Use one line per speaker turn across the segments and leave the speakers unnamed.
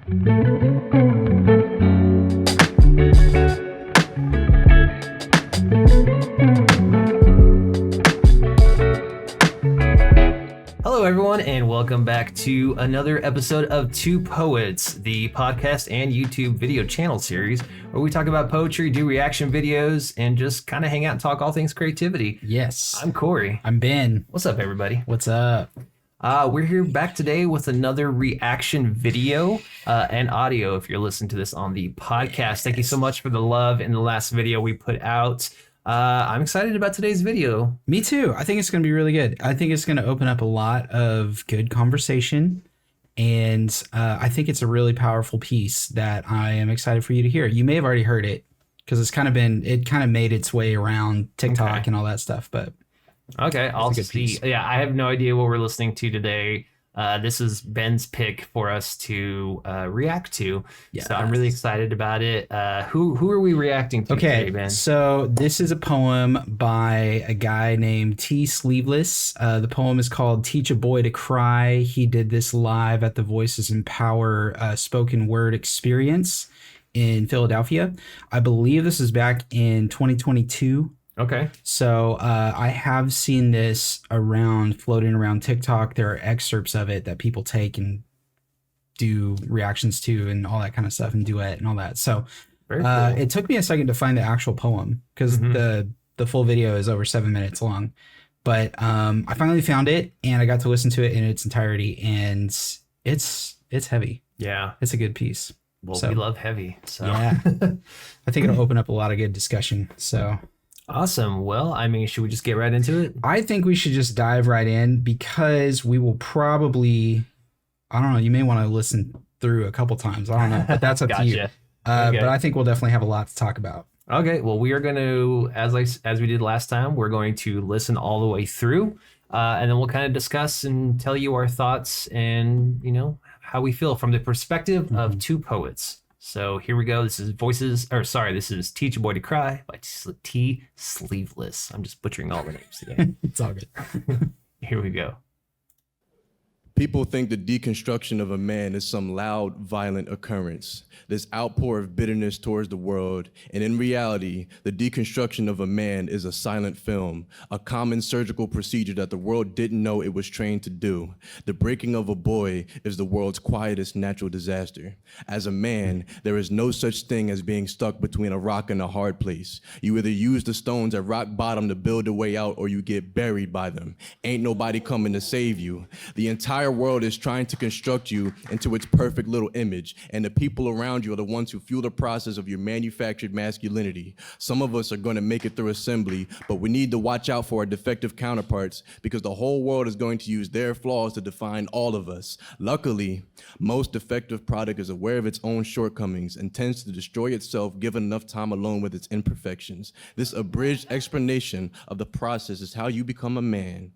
Hello, everyone, and welcome back to another episode of Two Poets, the podcast and YouTube video channel series where we talk about poetry, do reaction videos, and just kind of hang out and talk all things creativity.
Yes.
I'm Corey.
I'm Ben.
What's up, everybody?
What's up?
We're here back today with another reaction video and audio if you're listening to this on the podcast. Yes. Thank you so much for the love in the last video we put out. I'm excited about today's video.
Me too. I think it's going to be really good. I think it's going to open up a lot of good conversation. And I think it's a really powerful piece that I am excited for you to hear. You may have already heard it because it kind of made its way around TikTok and all that stuff. But
okay, I'll see. Yeah, I have no idea what we're listening to today. This is Ben's pick for us to react to. Yes. So I'm really excited about it. Who are we reacting to today, Ben?
So this is a poem by a guy named TSleeveless. The poem is called Teach a Boy to Cry. He did this live at the Voices in Power spoken word experience in Philadelphia. I believe this is back in 2022.
Okay.
So I have seen this floating around TikTok. There are excerpts of it that people take and do reactions to and all that kind of stuff and duet and all that. So cool. It took me a second to find the actual poem because the full video is over 7 minutes long. But I finally found it and I got to listen to it in its entirety, and it's heavy.
Yeah.
It's a good piece.
Well, we love heavy. So
yeah. I think it'll open up a lot of good discussion. So
awesome. Well, I mean, should we just get right into it?
I think we should just dive right in because we will probably, I don't know, you may want to listen through a couple times. I don't know, but that's up to you. Okay. But I think we'll definitely have a lot to talk about. Okay.
Well, we are going to, as we did last time, we're going to listen all the way through, and then we'll kind of discuss and tell you our thoughts and, how we feel from the perspective of two poets. So here we go. This is this is Teach a Boy to Cry by TSleeveless. I'm just butchering all the names today.
It's all good.
Here we go.
People think the deconstruction of a man is some loud, violent occurrence, this outpour of bitterness towards the world. And in reality, the deconstruction of a man is a silent film, a common surgical procedure that the world didn't know it was trained to do. The breaking of a boy is the world's quietest natural disaster. As a man, there is no such thing as being stuck between a rock and a hard place. You either use the stones at rock bottom to build a way out, or you get buried by them. Ain't nobody coming to save you. The entire world is trying to construct you into its perfect little image, and the people around you are the ones who fuel the process of your manufactured masculinity. Some of us are going to make it through assembly, but we need to watch out for our defective counterparts because the whole world is going to use their flaws to define all of us. Luckily, most defective product is aware of its own shortcomings and tends to destroy itself given enough time alone with its imperfections. This abridged explanation of the process is how you become a man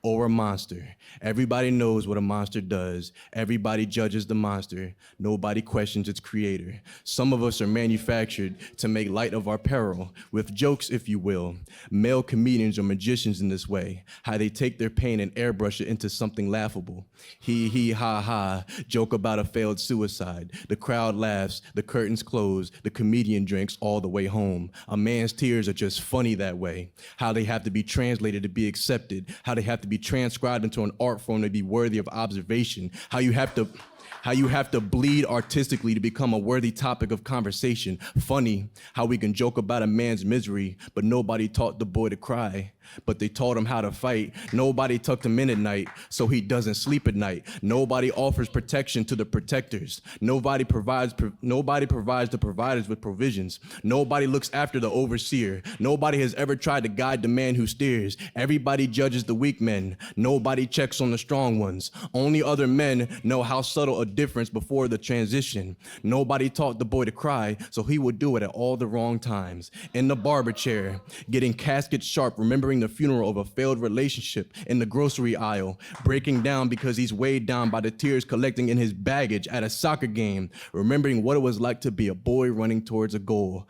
or a monster. Everybody knows what a monster does. Everybody judges the monster. Nobody questions its creator. Some of us are manufactured to make light of our peril, with jokes, if you will. Male comedians are magicians in this way, how they take their pain and airbrush it into something laughable. He, ha, ha, joke about a failed suicide. The crowd laughs, the curtains close, the comedian drinks all the way home. A man's tears are just funny that way. How they have to be translated to be accepted, how they have to be transcribed into an art form to be worthy of observation, how you have to bleed artistically to become a worthy topic of conversation. Funny how we can joke about a man's misery, but nobody taught the boy to cry. But they taught him how to fight. Nobody tucked him in at night so he doesn't sleep at night. Nobody offers protection to the protectors. Nobody provides the providers with provisions. Nobody looks after the overseer. Nobody has ever tried to guide the man who steers. Everybody judges the weak men. Nobody checks on the strong ones. Only other men know how subtle a difference before the transition. Nobody taught the boy to cry, so he would do it at all the wrong times. In the barber chair, getting casket sharp, remembering the funeral of a failed relationship. In the grocery aisle, breaking down because he's weighed down by the tears collecting in his baggage at a soccer game, remembering what it was like to be a boy running towards a goal.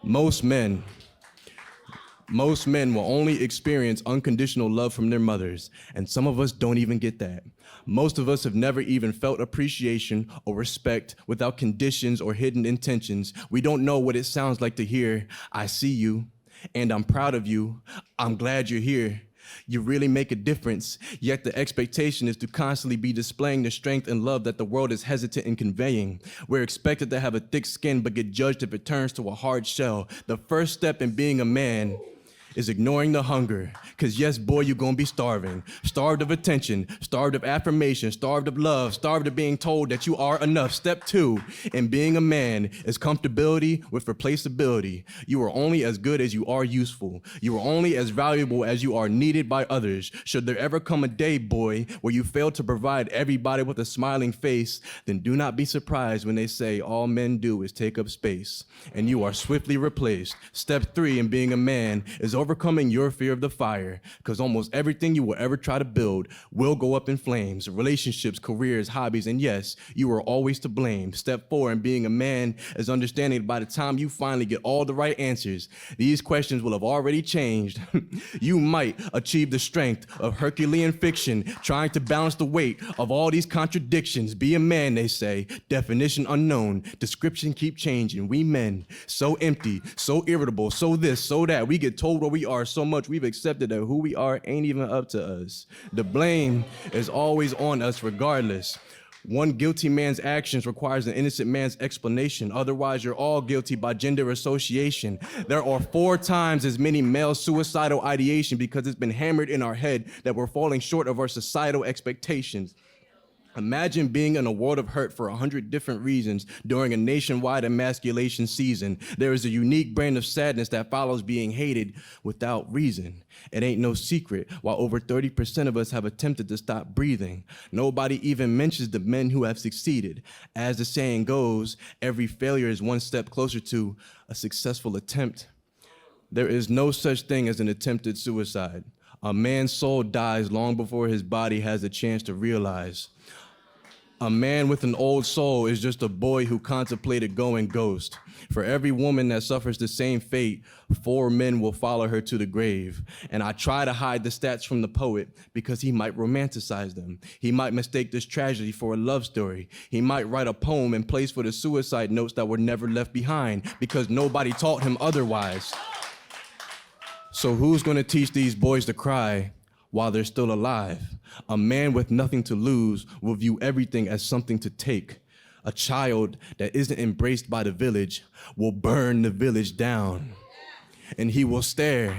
Most men Most men will only experience unconditional love from their mothers, and some of us don't even get that. Most of us have never even felt appreciation or respect without conditions or hidden intentions. We don't know what it sounds like to hear, "I see you, and I'm proud of you. I'm glad you're here. You really make a difference." Yet the expectation is to constantly be displaying the strength and love that the world is hesitant in conveying. We're expected to have a thick skin but get judged if it turns to a hard shell. The first step in being a man is ignoring the hunger. Cause yes, boy, you're gonna be starving. Starved of attention, starved of affirmation, starved of love, starved of being told that you are enough. Step 2 in being a man is comfortability with replaceability. You are only as good as you are useful. You are only as valuable as you are needed by others. Should there ever come a day, boy, where you fail to provide everybody with a smiling face, then do not be surprised when they say all men do is take up space, and you are swiftly replaced. Step 3 in being a man is overcoming your fear of the fire, because almost everything you will ever try to build will go up in flames. Relationships, careers, hobbies, and yes, you are always to blame. Step 4 in being a man is understanding that by the time you finally get all the right answers, these questions will have already changed. You might achieve the strength of Herculean fiction, trying to balance the weight of all these contradictions. Be a man, they say. Definition unknown. Description keep changing. We men, so empty, so irritable, so this, so that. We get told what we are so much we've accepted that who we are ain't even up to us. The blame is always on us regardless. One guilty man's actions requires an innocent man's explanation. Otherwise, you're all guilty by gender association. There are 4 times as many male suicidal ideation because it's been hammered in our head that we're falling short of our societal expectations. Imagine being in a world of hurt for 100 different reasons during a nationwide emasculation season. There is a unique brand of sadness that follows being hated without reason. It ain't no secret, while over 30% of us have attempted to stop breathing. Nobody even mentions the men who have succeeded. As the saying goes, every failure is one step closer to a successful attempt. There is no such thing as an attempted suicide. A man's soul dies long before his body has a chance to realize. A man with an old soul is just a boy who contemplated going ghost. For every woman that suffers the same fate, 4 men will follow her to the grave. And I try to hide the stats from the poet because he might romanticize them. He might mistake this tragedy for a love story. He might write a poem in place for the suicide notes that were never left behind because nobody taught him otherwise. So who's gonna teach these boys to cry while they're still alive? A man with nothing to lose will view everything as something to take. A child that isn't embraced by the village will burn the village down. And he will stare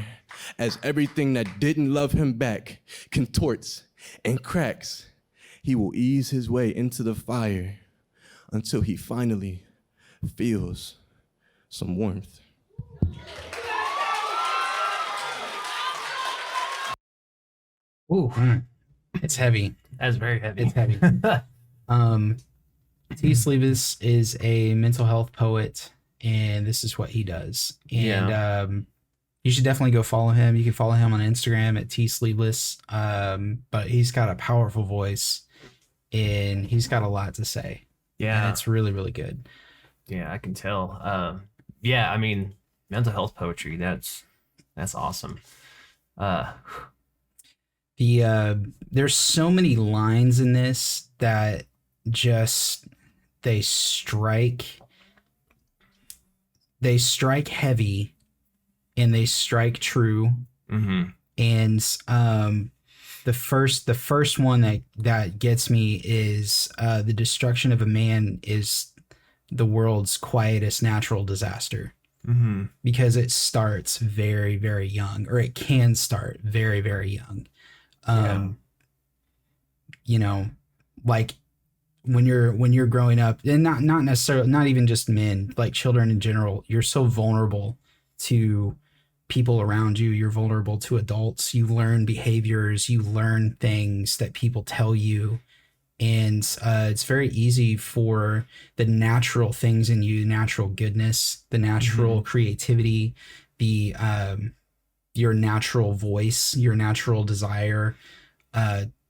as everything that didn't love him back contorts and cracks. He will ease his way into the fire until he finally feels some warmth.
Ooh, it's heavy.
That's very heavy.
It's heavy. TSleeveless is a mental health poet, and this is what he does. And you should definitely go follow him. You can follow him on Instagram at TSleeveless. But he's got a powerful voice, and he's got a lot to say.
Yeah,
and it's really, really good.
Yeah, I can tell. Yeah, I mean, mental health poetry. That's awesome.
There's so many lines in this that just they strike heavy and they strike true.
Mm-hmm.
And the first one that gets me is the destruction of a man is the world's quietest natural disaster.
Mm-hmm.
Because it starts very, very young, or it can start very, very young. You know, like when you're growing up, and not necessarily, not even just men, like children in general, you're so vulnerable to people around you. You're vulnerable to adults. You learn behaviors, you learn things that people tell you. And it's very easy for the natural things in you, natural goodness, the natural creativity, the your natural voice, your natural desire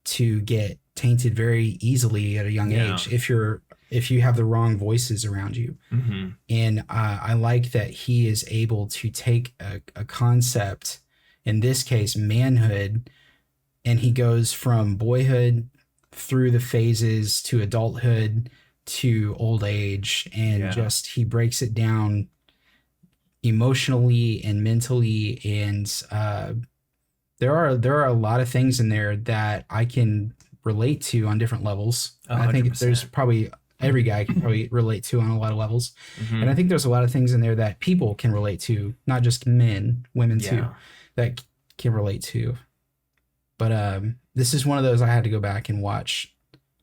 to get tainted very easily at a young age if you're if you have the wrong voices around you.
Mm-hmm.
And I like that he is able to take a concept, in this case, manhood, and he goes from boyhood through the phases to adulthood to old age, and just he breaks it down emotionally and mentally. And there are a lot of things in there that I can relate to on different levels.
100%.
I think there's probably every guy can probably relate to on a lot of levels.
Mm-hmm.
And I think there's a lot of things in there that people can relate to, not just men, women too, that can relate to. But this is one of those I had to go back and watch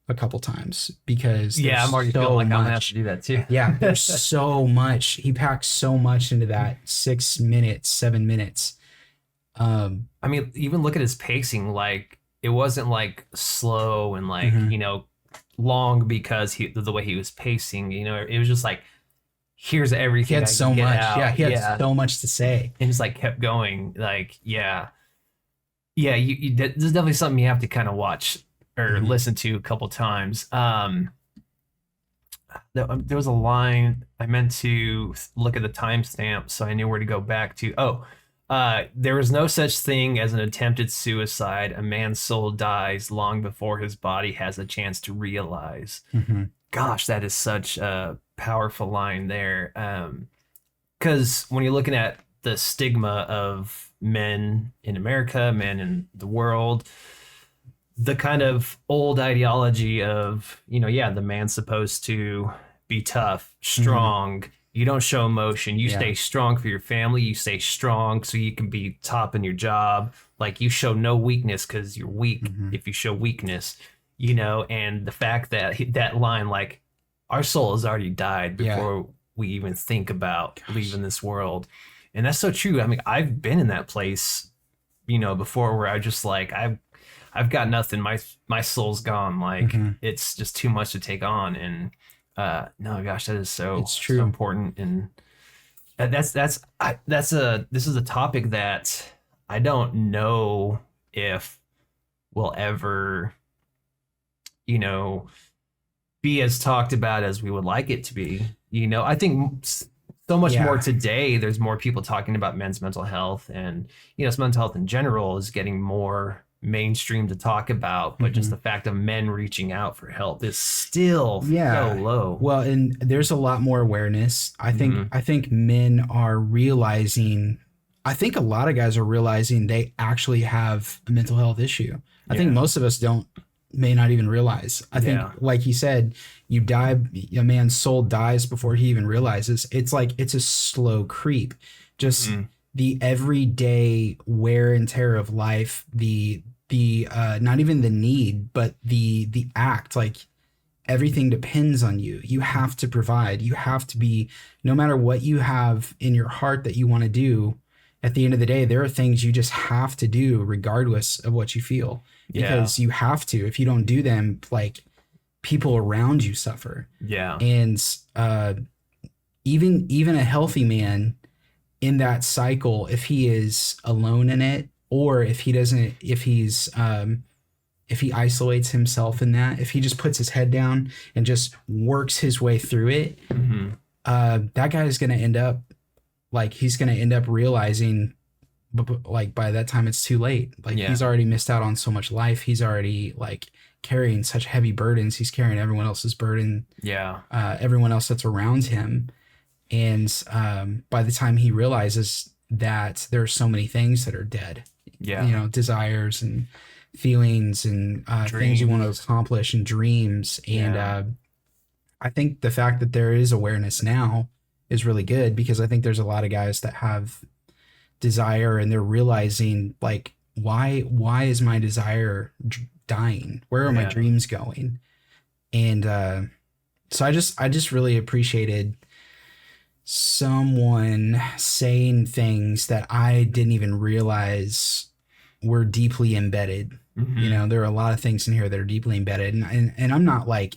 a couple times because
I'm already feeling like I'm gonna have to do that too.
Yeah, there's so much. He packs so much into that 6 minutes, 7 minutes.
I mean, even look at his pacing. Like, it wasn't like slow and like long because the way he was pacing. It was just like, here's everything.
He had so much. Yeah, he had so much to say,
and just like kept going. Like, you this is definitely something you have to kind of watch or listen to a couple times. There was a line I meant to look at the timestamp so I knew where to go back to. There is no such thing as an attempted suicide. A man's soul dies long before his body has a chance to realize.
Mm-hmm.
Gosh, that is such a powerful line there. Because when you're looking at the stigma of men in America, men in the world, the kind of old ideology of, the man's supposed to be tough, strong. You don't show emotion. You stay strong for your family. You stay strong so you can be top in your job. Like, you show no weakness because you're weak if you show weakness, and the fact that that line, like, our soul has already died before we even think about leaving this world. And that's so true. I mean, I've been in that place, before, where I just like, I've got nothing. My soul's gone. Like, it's just too much to take on. And no, gosh, that is it's true. So important. And this is a topic that I don't know if will ever, be as talked about as we would like it to be. I think so much more today. There's more people talking about men's mental health, and mental health in general is getting more mainstream to talk about, but just the fact of men reaching out for help is still so low.
Well, and there's a lot more awareness. I think men are realizing, I think a lot of guys are realizing they actually have a mental health issue. I think most of us may not even realize. I think, like you said, a man's soul dies before he even realizes. It's like, it's a slow creep. Just the everyday wear and tear of life, the not even the need, but the act, like, everything depends on you. You have to provide. You have to be, no matter what you have in your heart that you want to do, at the end of the day, there are things you just have to do regardless of what you feel, because you have to. If you don't do them, like, people around you suffer. Yeah. And even a healthy man in that cycle, if he is alone in it, or if he isolates himself in that, if he just puts his head down and just works his way through it, that guy is going to end up, like, he's going to end up realizing, like, by that time it's too late. Like, he's already missed out on so much life. He's already, like, carrying such heavy burdens. He's carrying everyone else's burden. Everyone else that's around him. And by the time he realizes that there are so many things that are dead, desires and feelings and things you want to accomplish and dreams. And I think the fact that there is awareness now is really good, because I think there's a lot of guys that have desire and they're realizing, like, why is my desire dying? Where are my dreams going? And so I just really appreciated someone saying things that I didn't even realize were deeply embedded. There are a lot of things in here that are deeply embedded, and I'm not like,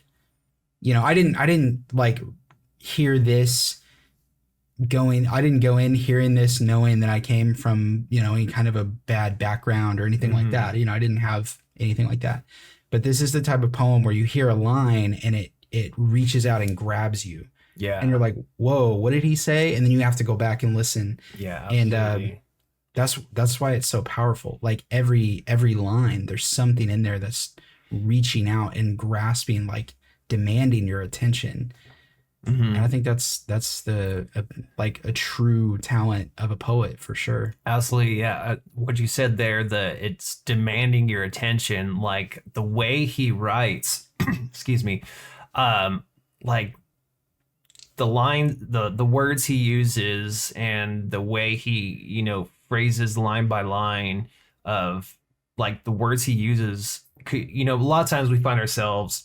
I didn't like hear this I didn't go in hearing this knowing that I came from, any kind of a bad background or anything like that. I didn't have anything like that. But this is the type of poem where you hear a line and it it reaches out and grabs you.
Yeah.
And you're like, whoa, what did he say? And then you have to go back and listen.
Yeah.
And
Absolutely.
that's why it's so powerful. Like every line, there's something in there that's reaching out and grasping, like demanding your attention.
Mhm.
And I think that's like a true talent of a poet for sure.
Absolutely, yeah. What you said there, it's demanding your attention, like the way he writes, excuse me, like the words he uses and the way he, phrases line by line of like the words he uses. A lot of times we find ourselves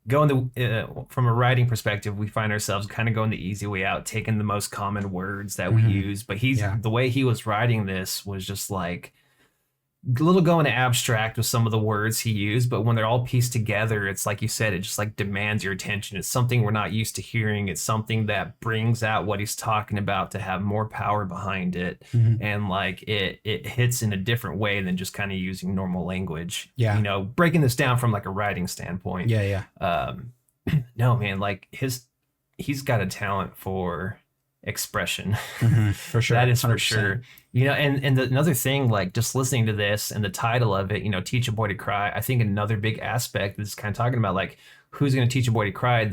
going from a writing perspective, we find ourselves kind of going the easy way out, taking the most common words that we use. But
Yeah.
the way he was writing this was just like a little going abstract with some of the words he used. But when they're all pieced together, it's like you said, it just like demands your attention. It's something we're not used to hearing. It's something that brings out what he's talking about to have more power behind it. And like it hits in a different way than just kind of using normal language.
Yeah.
Breaking this down from like a writing standpoint.
Yeah.
No, man, like he's got a talent for expression.
For sure.
That is for
100%.
sure. Another thing, like just listening to this and the title of it, Teach a Boy to Cry. I think another big aspect is kind of talking about like who's going to teach a boy to cry,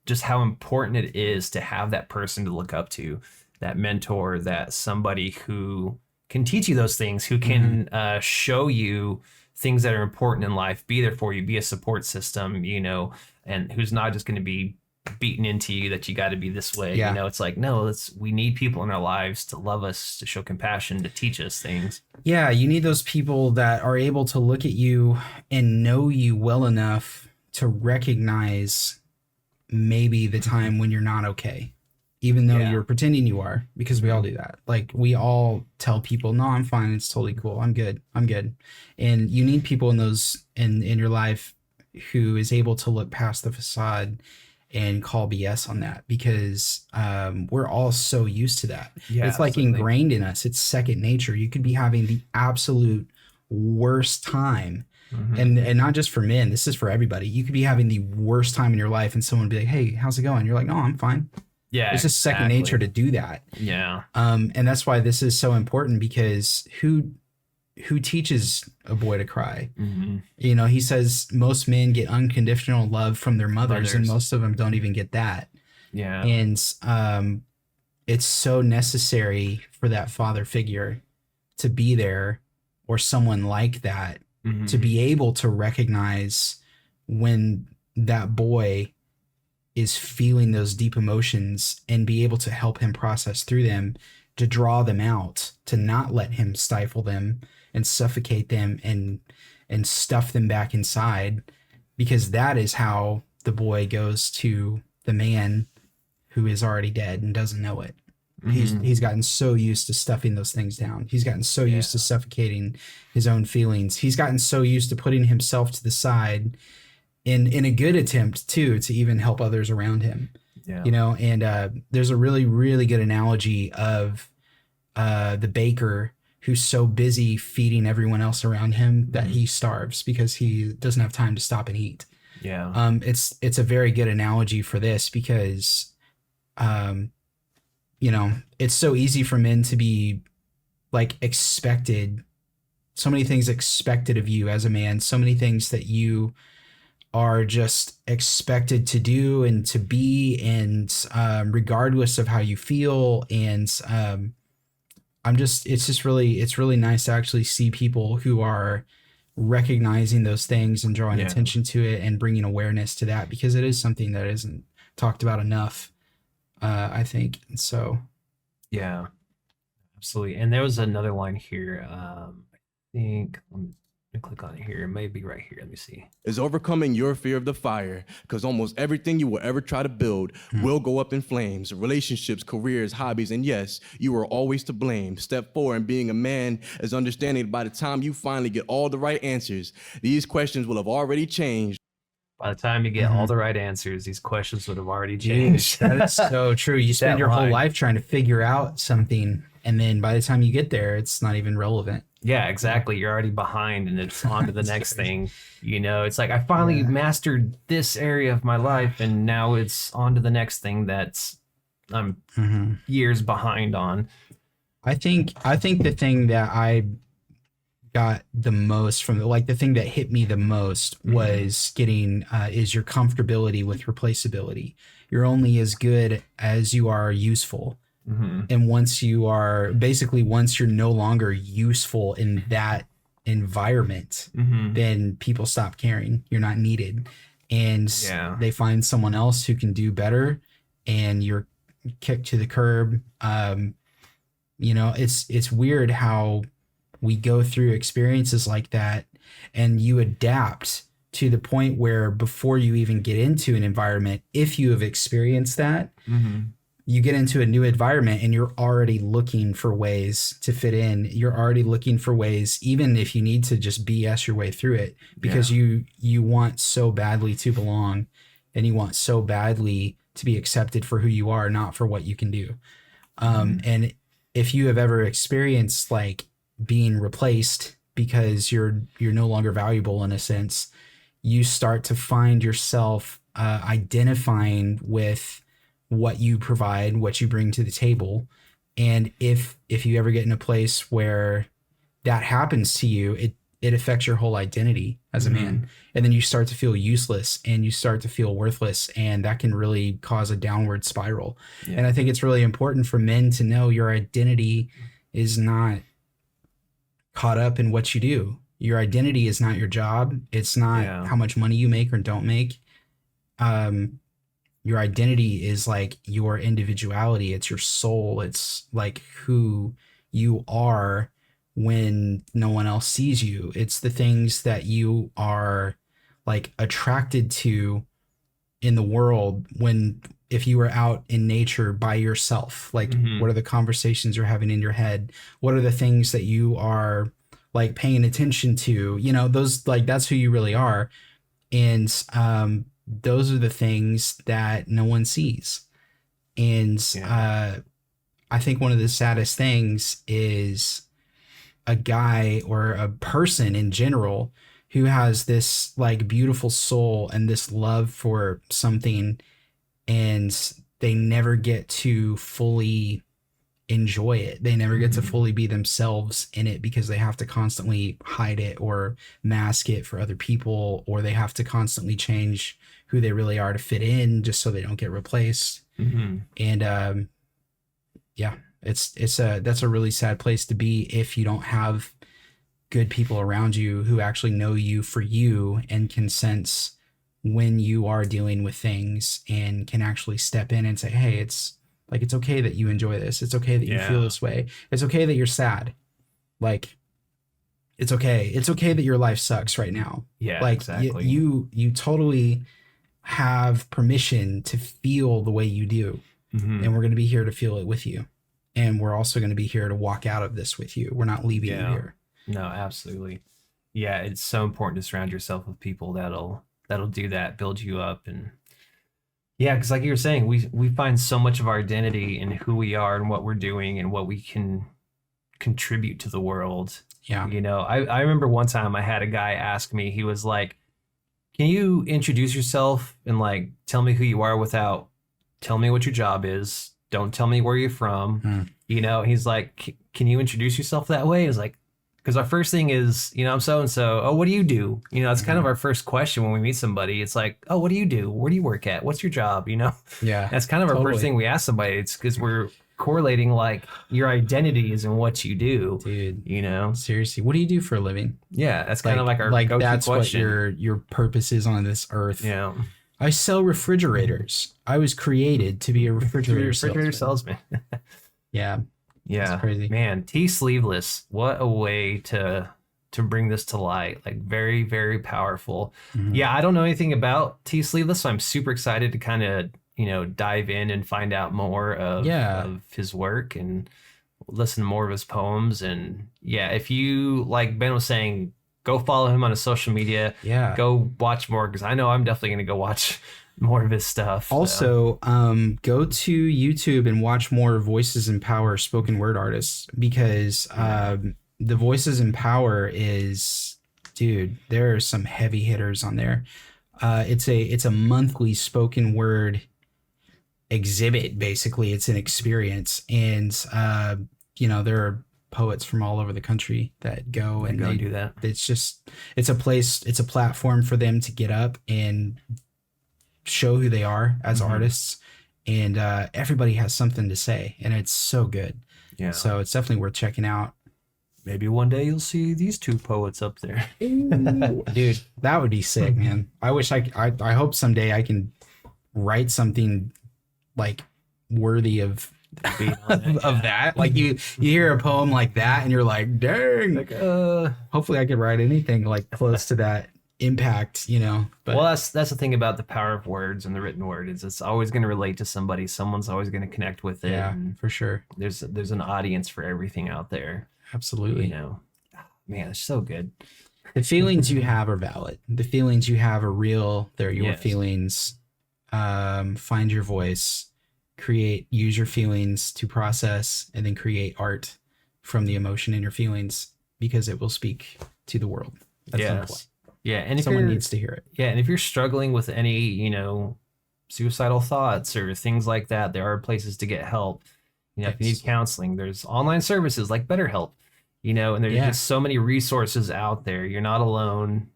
just how important it is to have that person to look up to, that mentor, that somebody who can teach you those things, who can show you things that are important in life, be there for you, be a support system, and who's not just going to be beaten into you that you got to be this way.
Yeah.
It's like, no, we need people in our lives to love us, to show compassion, to teach us things.
Yeah, you need those people that are able to look at you and know you well enough to recognize maybe the time when you're not okay, even though you're pretending you are, because we all do that. Like we all tell people, no, I'm fine. It's totally cool. I'm good. And you need people in your life who is able to look past the facade and call BS on that, because we're all so used to that.
Yeah,
it's like
absolutely.
ingrained in us. It's second nature. You could be having the absolute worst time. And not just for men, this is for everybody. You could be having the worst time in your life and someone would be like, hey, how's it going? You're like, no, I'm fine.
Yeah,
It's just second nature to do that.
Yeah.
And that's why this is so important, because who teaches a boy to cry? He says most men get unconditional love from their mothers. And most of them don't even get that.
Yeah.
And it's so necessary for that father figure to be there, or someone like that, to be able to recognize when that boy is feeling those deep emotions and be able to help him process through them, to draw them out, to not let him stifle them and suffocate them and stuff them back inside, because that is how the boy goes to the man who is already dead and doesn't know it. He's gotten so used to stuffing those things down. He's gotten so used to suffocating his own feelings. He's gotten so used to putting himself to the side in a good attempt too, to even help others around him.
Yeah.
And there's a really, really good analogy of the baker who's so busy feeding everyone else around him that he starves because he doesn't have time to stop and eat.
Yeah.
It's a very good analogy for this, because it's so easy for men to be like expected, so many things expected of you as a man, so many things that you are just expected to do and to be, and regardless of how you feel. And it's really nice to actually see people who are recognizing those things and drawing attention to it and bringing awareness to that, because it is something that isn't talked about enough, I think. And so,
yeah, absolutely. And there was another line here. I think, let me click on it here. It may be right here. Let me see.
Is overcoming your fear of the fire, because almost everything you will ever try to build will go up in flames. Relationships, careers, hobbies, and yes, you are always to blame. Step 4 in being a man is understanding by the time you finally get all the right answers, these questions will have already changed.
By the time you get all the right answers, these questions would have already changed.
that is so true. You spend your whole
line.
life trying to figure out something, And then by the time you get there, it's not even relevant.
Yeah, exactly. You're already behind and it's on to the next
crazy.
thing. You know, it's like I finally
Yeah.
mastered this area of my life and now it's on to the next thing that's I'm
Mhm.
years behind on.
I think the thing that I got the most from the thing that hit me the most was getting is your comfortability with replaceability. You're only as good as you are useful.
Mm-hmm.
And once you're no longer useful in that environment,
Mm-hmm.
then people stop caring. You're not needed. And
Yeah.
they find someone else who can do better, and you're kicked to the curb. It's weird how we go through experiences like that, and you adapt to the point where before you even get into an environment, if you have experienced that,
Mm-hmm.
you get into a new environment and you're already looking for ways to fit in. You're already looking for ways, even if you need to just BS your way through it, because you want so badly to belong, and you want so badly to be accepted for who you are, not for what you can do. And if you have ever experienced like being replaced because you're no longer valuable in a sense, you start to find yourself identifying with what you provide, what you bring to the table. And if you ever get in a place where that happens to you, it affects your whole identity as a man. And then you start to feel useless and you start to feel worthless, and that can really cause a downward spiral.
Yeah.
And I think it's really important for men to know your identity is not caught up in what you do. Your identity is not your job. It's not how much money you make or don't make. Your identity is like your individuality. It's your soul. It's like who you are when no one else sees you. It's the things that you are like attracted to in the world when if you were out in nature by yourself. Like what are the conversations you're having in your head? What are the things that you are like paying attention to? You know, those like that's who you really are. And those are the things that no one sees. And I think one of the saddest things is a guy or a person in general who has this like beautiful soul and this love for something, and they never get to fully enjoy it. They never get to fully be themselves in it because they have to constantly hide it or mask it for other people, or they have to constantly change who they really are to fit in just so they don't get replaced. And that's a really sad place to be if you don't have good people around you who actually know you for you and can sense when you are dealing with things and can actually step in and say, hey, it's okay that you enjoy this. It's okay that you feel this way. It's okay that you're sad. Like, it's okay. It's okay that your life sucks right now.
Yeah,
like
exactly.
you totally have permission to feel the way you do. And we're going to be here to feel it with you. And we're also going to be here to walk out of this with you. We're not leaving you here.
No, absolutely. Yeah, it's so important to surround yourself with people that'll do that, build you up. And yeah, because like you were saying, we find so much of our identity in who we are and what we're doing and what we can contribute to the world.
Yeah.
You know, I remember one time I had a guy ask me, he was like, can you introduce yourself and like tell me who you are without telling me what your job is? Don't tell me where you're from. You know, he's like, can you introduce yourself that way? It's like, because our first thing is, you know, I'm so and so. Oh, what do you do? You know, it's kind of our first question when we meet somebody. It's like, oh, what do you do? Where do you work at? What's your job? You know,
Yeah.
that's kind of our first thing we ask somebody. It's because we're correlating like your identity is in what you do,
dude.
You know,
seriously, what do you do for a living?
Yeah, that's kind of like our go-to
that's
question.
What your purpose is on this earth.
Yeah.
I sell refrigerators. I was created to be a refrigerator
salesman.
Yeah.
Yeah.
That's crazy.
Man, TSleeveless. What a way to bring this to light. Like very, very powerful. Yeah, I don't know anything about TSleeveless, so I'm super excited to kind of, you know, dive in and find out more of his work and listen to more of his poems. And yeah, if you, like Ben was saying, go follow him on his social media.
Yeah.
Go watch more, because I know I'm definitely going to go watch more of his stuff.
Also, go to YouTube and watch more Voices in Power spoken word artists, because the Voices in Power is, dude, there are some heavy hitters on there. It's a monthly spoken word exhibit. Basically, it's an experience, and there are poets from all over the country that go and
they do that.
It's a platform for them to get up and show who they are as artists, and everybody has something to say, and it's so good.
Yeah.
So it's definitely worth checking out.
Maybe one day you'll see these two poets up there.
Dude, that would be sick, man. I wish I hope someday I can write something like worthy of that. Like you hear a poem like that and you're like, dang, like, hopefully I could write anything like close to that impact, but
well, that's the thing about the power of words and the written word, is it's always going to relate to somebody. Someone's always going to connect with it.
Yeah, for sure.
There's an audience for everything out there.
Absolutely.
Man, it's so good.
The feelings you have are valid. The feelings you have are real. They're your feelings. Find your voice, use your feelings to process, and then create art from the emotion in your feelings, because it will speak to the world. That's the point.
Yeah, and if
someone needs to hear it.
Yeah, and if you're struggling with any, suicidal thoughts or things like that, there are places to get help. If you need counseling, there's online services like BetterHelp, and there's just so many resources out there. You're not alone.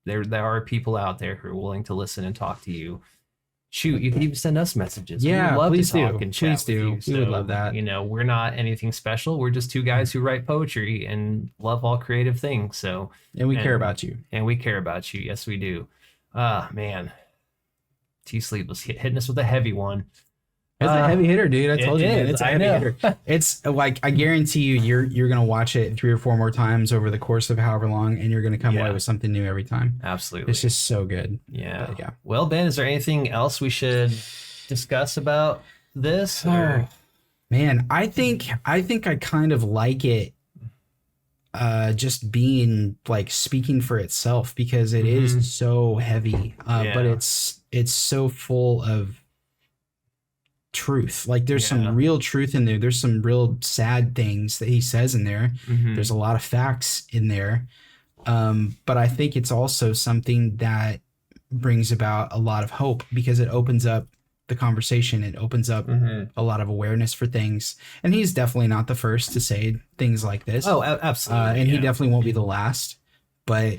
There are people out there who are willing to listen and talk to you. Shoot, you can even send us messages.
Yeah,
we would love
please
to talk
do.
and chat
Please do.
with you.
We would love that.
We're not anything special. We're just two guys who write poetry and love all creative things.
And we care about you.
And we care about you. Yes, we do. Man. TSleeveless hitting us with a heavy one.
It's a heavy hitter, dude. I told you, man. It's a heavy hitter. It's like, I guarantee you're gonna watch it 3 or 4 more times over the course of however long, and you're gonna come away with something new every time.
Absolutely.
It's just so good.
Yeah.
But, yeah.
Well, Ben, is there anything else we should discuss about this?
Oh, man, I think I kind of like it just being like speaking for itself, because it is so heavy, but it's so full of truth. Like there's some real truth in there. There's some real sad things that he says in there. There's a lot of facts in there. But I think it's also something that brings about a lot of hope, because it opens up the conversation. It opens up a lot of awareness for things. And he's definitely not the first to say things like this.
Oh, absolutely.
And he definitely won't be the last, but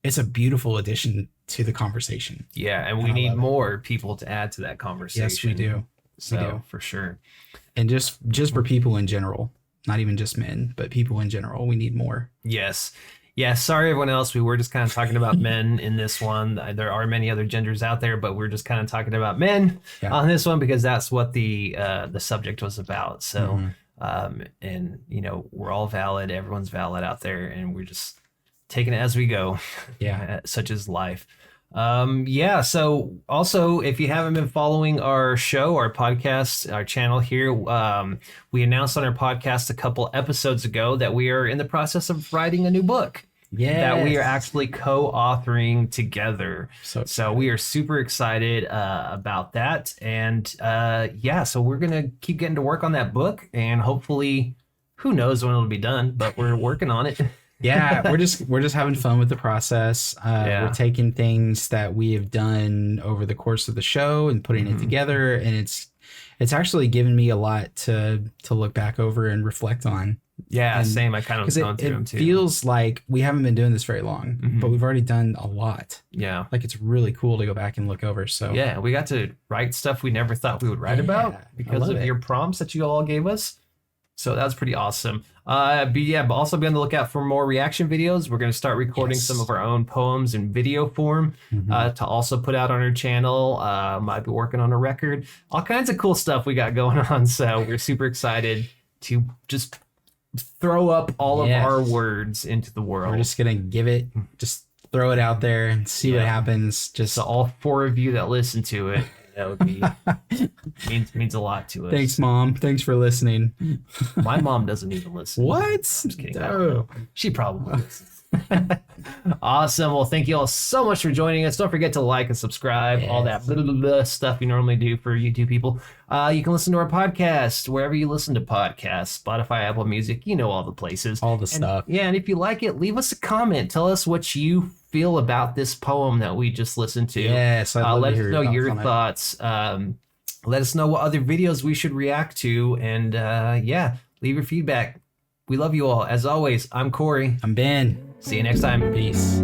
it's a beautiful addition to the conversation.
Yeah. And we need more people to add to that conversation.
Yes, we do.
So for sure.
And just for people in general, not even just men, but people in general, we need more.
Yes. Yeah. Sorry, everyone else. We were just kind of talking about men in this one. There are many other genders out there, but we're just kind of talking about men on this one, because that's what the subject was about. So, and we're all valid. Everyone's valid out there, and we're just taking it as we go.
Yeah.
Such is life. So also, if you haven't been following our show, our podcast, our channel here, we announced on our podcast a couple episodes ago that we are in the process of writing a new book. That we are actually co-authoring together. So we are super excited about that. And so we're going to keep getting to work on that book, and hopefully, who knows when it'll be done, but we're working on it.
Yeah, we're just having fun with the process. We're taking things that we have done over the course of the show and putting it together, and it's actually given me a lot to look back over and reflect on.
Yeah,
and
same. I kind of was going through them too.
It feels like we haven't been doing this very long, but we've already done a lot.
Yeah,
like it's really cool to go back and look over. So
yeah, we got to write stuff we never thought we would write about because of your prompts that you all gave us. So that was pretty awesome. But also be on the lookout for more reaction videos. We're going to start recording some of our own poems in video form to also put out on our channel. Might be working on a record. All kinds of cool stuff we got going on. So we're super excited to just throw up all of our words into the world.
We're just going to just throw it out there and see what happens. Just
so all 4 of you that listen to it. That would be means a lot to us.
Thanks, Mom. Thanks for listening.
My mom doesn't even listen.
What?
I'm just kidding. I don't know. She probably listens. Awesome. Well, thank you all so much for joining us. Don't forget to like and subscribe, all that blah, blah, blah stuff you normally do for YouTube people. You can listen to our podcast wherever you listen to podcasts, Spotify, Apple Music, all the places.
All the stuff.
Yeah, and if you like it, leave us a comment. Tell us what you feel about this poem that we just listened to.
Yes, I'd love
let
to
us
hear
know your
on it.
thoughts. Let us know what other videos we should react to. And yeah, leave your feedback. We love you all. As always, I'm Corey.
I'm Ben.
See you next time.
Peace.